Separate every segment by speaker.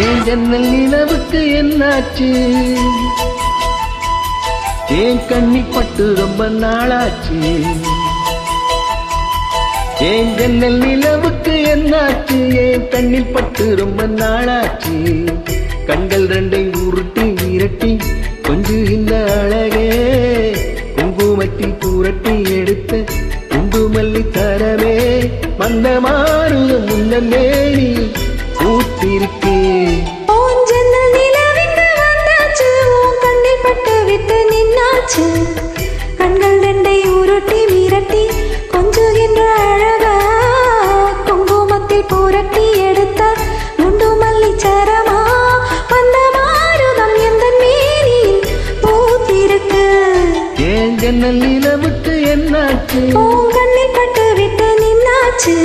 Speaker 1: ஏன் ஜன்னல் நிலவுக்கு என்னாச்சு? ஏன் கண்ணி பட்டு ரொம்ப நாளாச்சு? ஏன் ஜன்னல் நிலவுக்கு என்னாச்சு? ஏன் கண்ணில் பட்டு ரொம்ப நாளாச்சு? கண்கள் ரெண்டை உருட்டி விரட்டி கொஞ்சம் இந்த அழகே குங்குமத்தில் புரட்டி எடுத்த குண்டுமல்லி தரவே வந்த மாறுத முந்தன் மேனி ஊத்திருக்கே.
Speaker 2: கண்கள் ரெண்டை உருட்டி விரட்டி கொஞ்சுகின்ற அழகா குங்குமத்தில் புரட்டி எடுத்த குண்டு மல்லி சரமா வந்த மாறுதம் எந்த மேனியில் பூத்திருக்கு.
Speaker 1: ஏன் ஜன்னல் நிலவுக்கு என்னாச்சு?
Speaker 2: கண்ணில் பட்டு விட்டு நின்னாச்சு.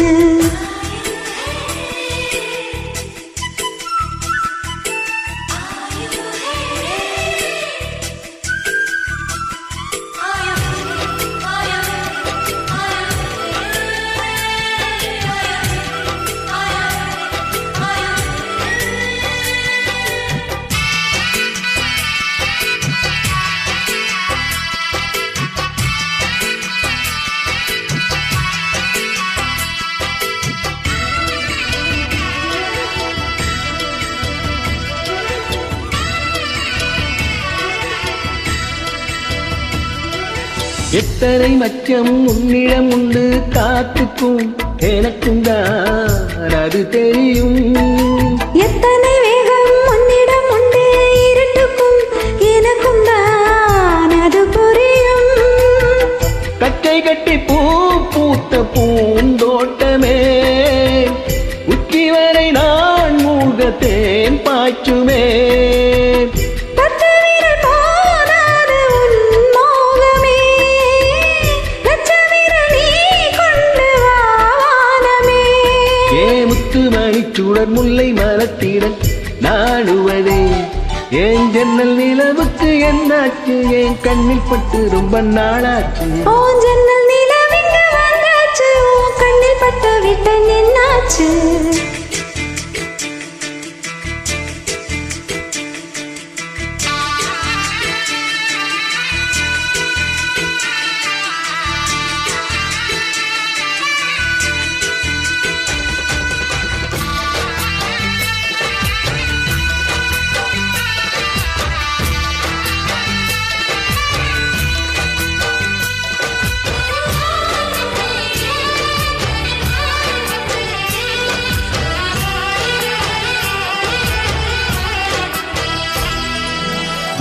Speaker 1: எத்தனை மச்சம் உன்னிடம் உண்டு காத்துக்கும் எனக்கும் தான் அது தெரியும்.
Speaker 2: எத்தனை வேகம் உன்னிடம் உண்டு இருட்டுக்கும் எனக்கும் தான் அது புரியும்.
Speaker 1: கச்சை கட்டி பூ பூத்த பூந்தோட்டமே உச்சி வரை நான் மூழ்கத்தேன் பாய்ச்சுமே. சுடர் முல்லை மரத்திடன் நாடுவதே ஏன் ஜன்னல் நிலவுக்கு என்னாச்சு? ஏன் கண்ணில் பட்டு ரொம்ப நாளாச்சு?
Speaker 2: ஜன்னல் நிலவுக்கு வந்தாச்சு கண்ணில் பட்டு விட்டு நின்னாச்சு.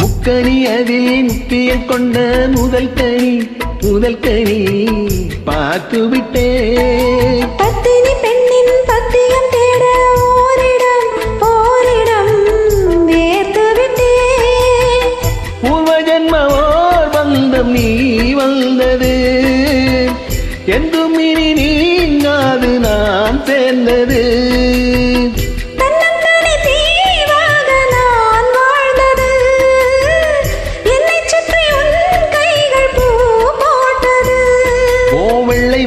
Speaker 1: முக்கணி அதில் முக்கியம் கொண்ட முதல் கனி பார்த்து விட்டேன்.
Speaker 2: பத்தினி பெண்ணின் பத்தியம் தேட ஓரிடம் வேர்த்து விட்டேன்.
Speaker 1: பூர்வ ஜன்மவோர் பந்தம் நீ வந்தது என்றும் இனி நீங்காது நான் சேர்ந்தது.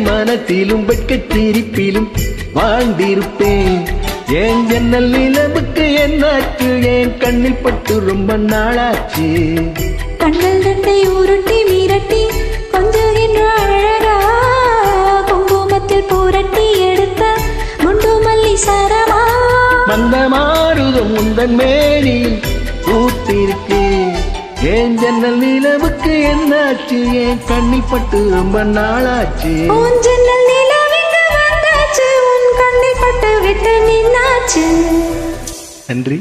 Speaker 1: மனத்திலும் வெட்கச் சிரிப்பிலும் வாழ்ந்திருப்பேன். ஏன் ஜன்னல் நிலவுக்கு என்னாச்சு? ஏன் கண்ணில் பட்டு ரொம்ப நாளாச்சு?
Speaker 2: கண்கள் ரெண்டை உருட்டி மிரட்டி கொஞ்சுகின்ற அழகா குங்குமத்தில் புரட்டி எடுத்த குண்டு மல்லி சரமா
Speaker 1: வந்த மாறுதம் முந்தன் மேனி ஊத்திருக்கு. ஏன் ஜன்னல் நிலவுக்கு என்னாச்சு? ஏன் கண்ணில் பட்டு ரொம்ப நாளாச்சு?
Speaker 2: ஜன்னல் நிலவுக்கு வந்தாச்சு கண்ணில் பட்டு விட்டு நின்னாச்சு.
Speaker 1: நன்றி.